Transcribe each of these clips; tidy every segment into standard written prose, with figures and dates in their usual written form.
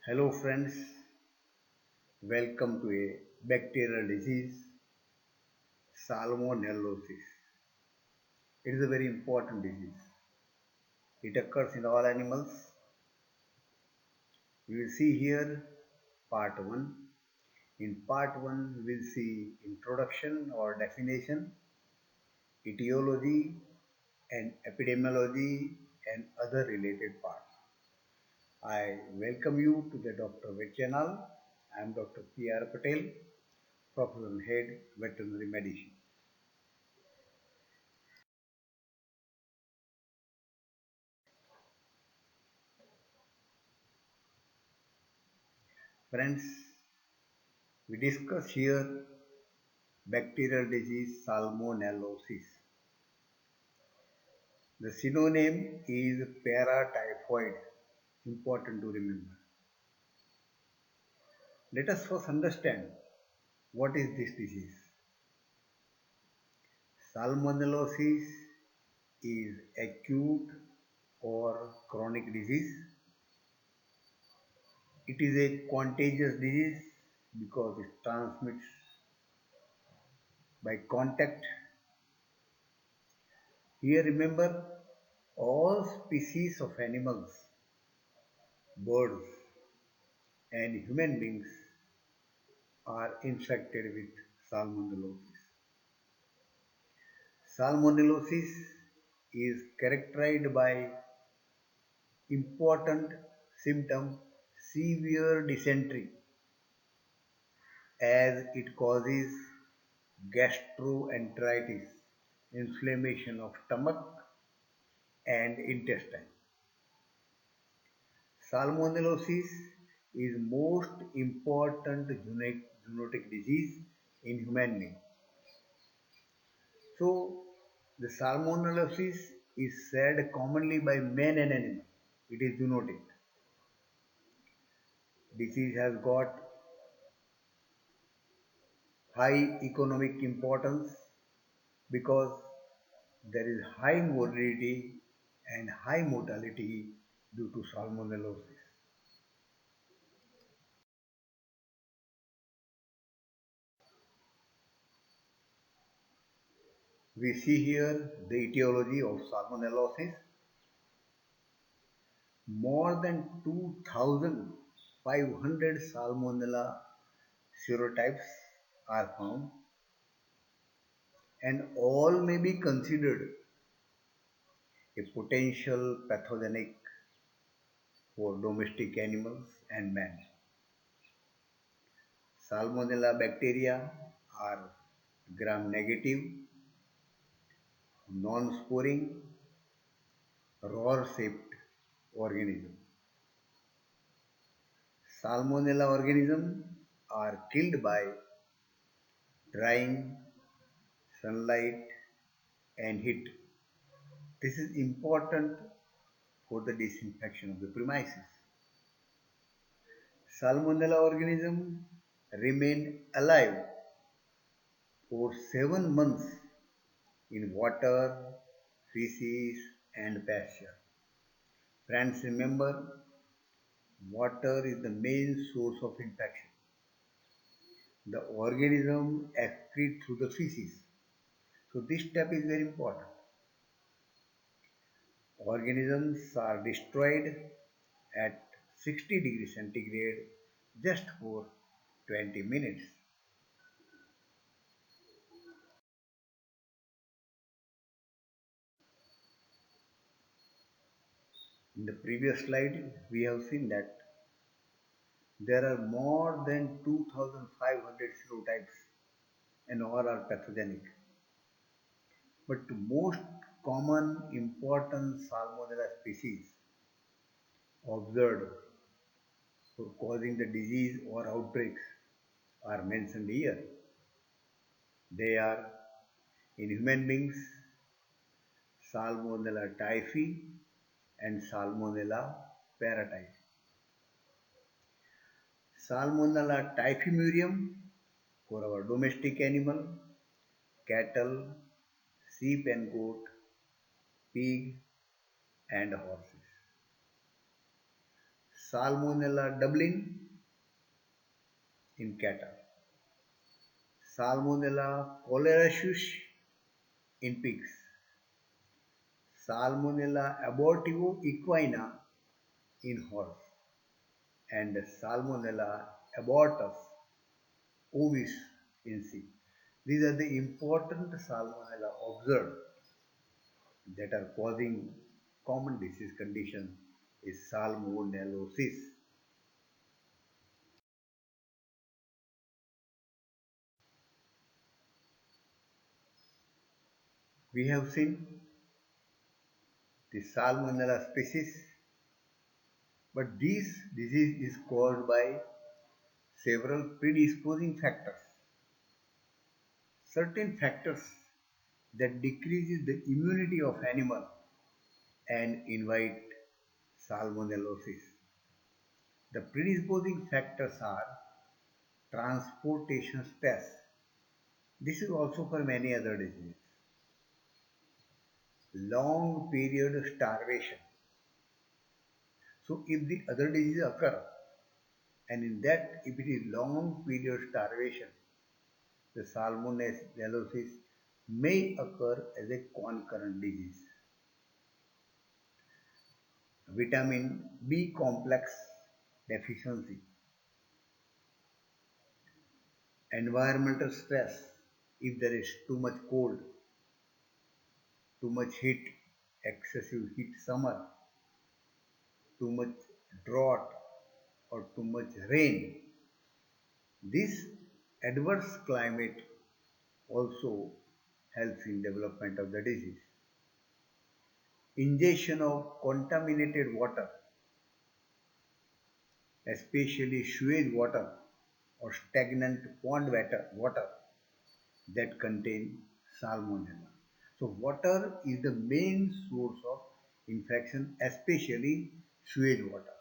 Hello, friends. Welcome to a bacterial disease, salmonellosis. It is a very important disease. It occurs in all animals. You will see here part 1. In part 1, we will see introduction or definition, etiology, and epidemiology and other related parts. I welcome you to the Dr. Vet channel. I am Dr. P.R. Patel, Professor and Head Veterinary Medicine. Friends, we discuss here bacterial disease salmonellosis. The synonym is paratyphoid. Important to remember. Let us first understand what is this disease. Salmonellosis is acute or chronic disease. It is a contagious disease because it transmits by contact. Here remember all species of animals, birds and human beings are infected with salmonellosis. Salmonellosis is characterized by important symptom severe dysentery as it causes gastroenteritis, inflammation of stomach and intestine. Salmonellosis is most important zoonotic disease in human being. So the salmonellosis is shared commonly by man and animal. It is zoonotic. Disease has got high economic importance because there is high morbidity and high mortality due to salmonellosis. We see here the etiology of salmonellosis. More than 2,500 Salmonella serotypes are found, and all may be considered a potential pathogenic for domestic animals and man. Salmonella bacteria are gram-negative, non-sporing, rod-shaped organism. Salmonella organisms are killed by drying, sunlight, and heat. This is important for the disinfection of the premises. Salmonella organisms remain alive for 7 months in water, feces, and pasture. Friends, remember, water is the main source of infection. The organism excrete through the feces. So this step is very important. Organisms are destroyed at 60 degrees centigrade just for 20 minutes. In the previous slide, we have seen that there are more than 2,500 serotypes and all are pathogenic. But the most common important Salmonella species observed for causing the disease or outbreaks are mentioned here. They are in human beings Salmonella typhi and Salmonella paratyphi. Salmonella typhimurium for our domestic animal, cattle, sheep and goat, pig and horses. Salmonella dublin in cattle, Salmonella colaracus in pigs, Salmonella abortivo equina in horse, and Salmonella abortus ovis in sheep. These are the important Salmonella observed that are causing common disease condition is salmonellosis. We have seen the Salmonella species, but this disease is caused by several predisposing factors. Certain factors that decreases the immunity of animal and invite salmonellosis. The predisposing factors are transportation stress. This is also for many other diseases. Long period starvation. So if the other disease occur, and in that if it is long period starvation, the salmonellosis may occur as a concurrent disease. Vitamin B complex deficiency, environmental stress, if there is too much cold, too much heat, excessive heat summer, too much drought, or too much rain, this adverse climate also helps in development of the disease. Ingestion of contaminated water, especially sewage water or stagnant pond water that contain salmonella. So water is the main source of infection, especially sewage water.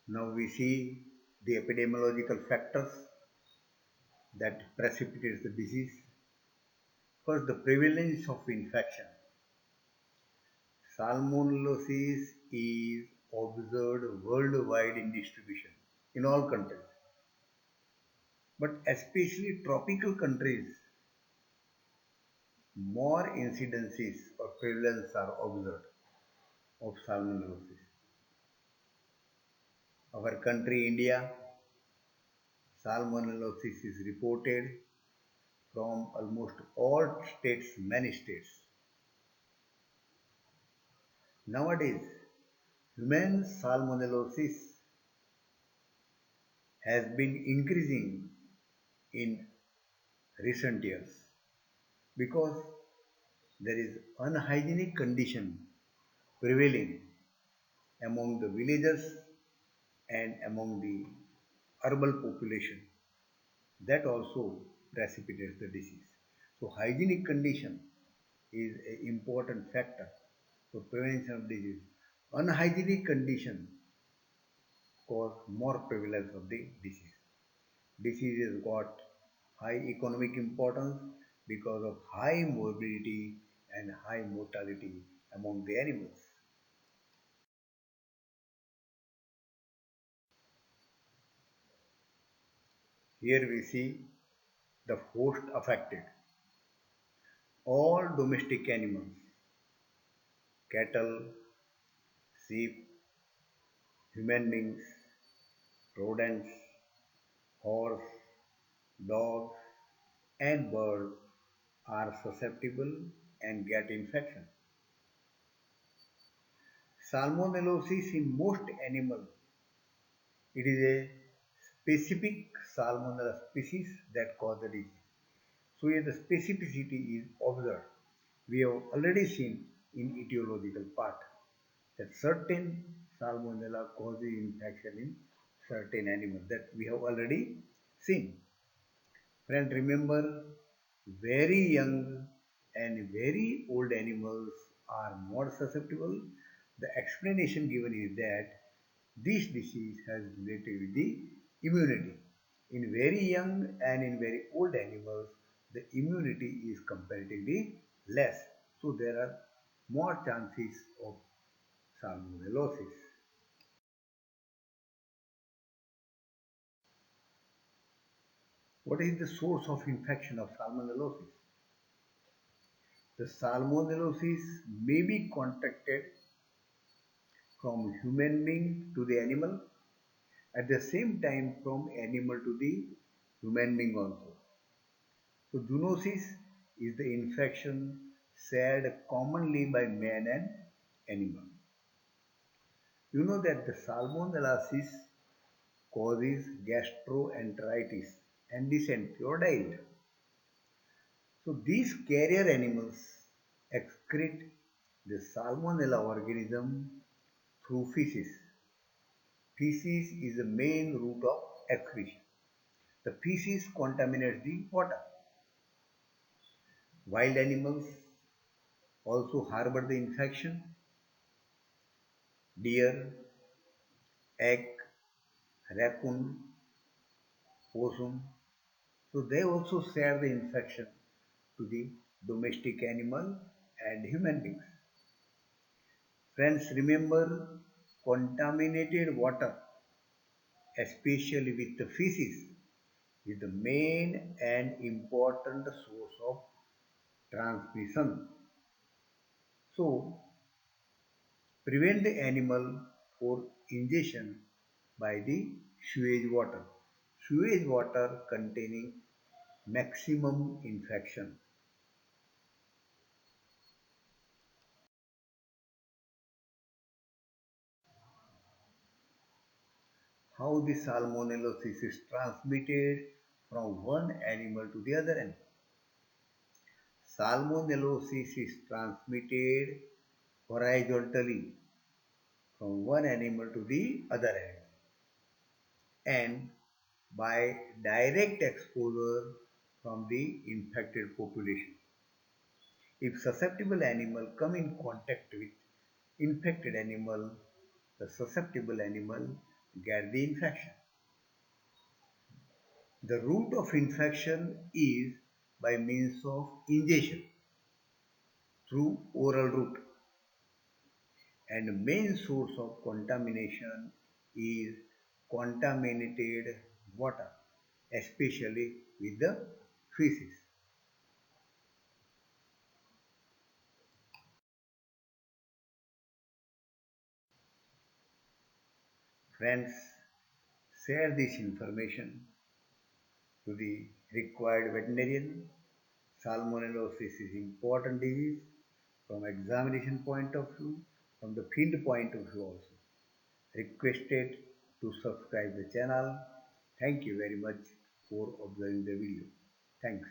Now we see the epidemiological factors that precipitates the disease. First, the prevalence of infection. Salmonellosis is observed worldwide in distribution in all countries, but especially tropical countries, more incidences or prevalence are observed of salmonellosis. Our country, India, salmonellosis is reported from almost all states, many states. Nowadays, human salmonellosis has been increasing in recent years because there is unhygienic condition prevailing among the villagers and among the urban population. That also precipitates the disease. So hygienic condition is an important factor for prevention of disease. Unhygienic condition cause more prevalence of the disease. Disease has got high economic importance because of high morbidity and high mortality among the animals. Here we see the host affected. All domestic animals, cattle, sheep, human beings, rodents, horse, dogs, and birds are susceptible and get infection. Salmonellosis in most animals, it is a specific Salmonella species that cause the disease. So here the specificity is observed. We have already seen in etiological part that certain Salmonella causes infection in certain animals that we have already seen. Friend, remember, very young and very old animals are more susceptible. The explanation given is that this disease has related with the immunity. In very young and in very old animals, the immunity is comparatively less. So there are more chances of salmonellosis. What is the source of infection of salmonellosis? The salmonellosis may be contracted from human being to the animal, at the same time from animal to the human being also. So zoonosis is the infection shared commonly by man and animal. You know that the salmonellosis causes gastroenteritis and dysentery or diarrhea. So these carrier animals excrete the salmonella organism through feces. Feces is the main route of excretion. The feces contaminates the water. Wild animals also harbor the infection. Deer, elk, raccoon, possum. So they also share the infection to the domestic animal and human beings. Friends, remember contaminated water, especially with the feces, is the main and important source of transmission. So, prevent the animal for ingestion by the sewage water. Sewage water containing maximum infection. How the salmonellosis is transmitted from one animal to the other animal. Salmonellosis is transmitted horizontally from one animal to the other animal and by direct exposure from the infected population. If susceptible animal come in contact with infected animal, the susceptible animal get the infection. The route of infection is by means of ingestion through oral route, and the main source of contamination is contaminated water, especially with the feces. Friends, share this information to the required veterinarian. Salmonellosis is important disease from examination point of view, from the field point of view also. Requested to subscribe the channel. Thank you very much for observing the video. Thanks.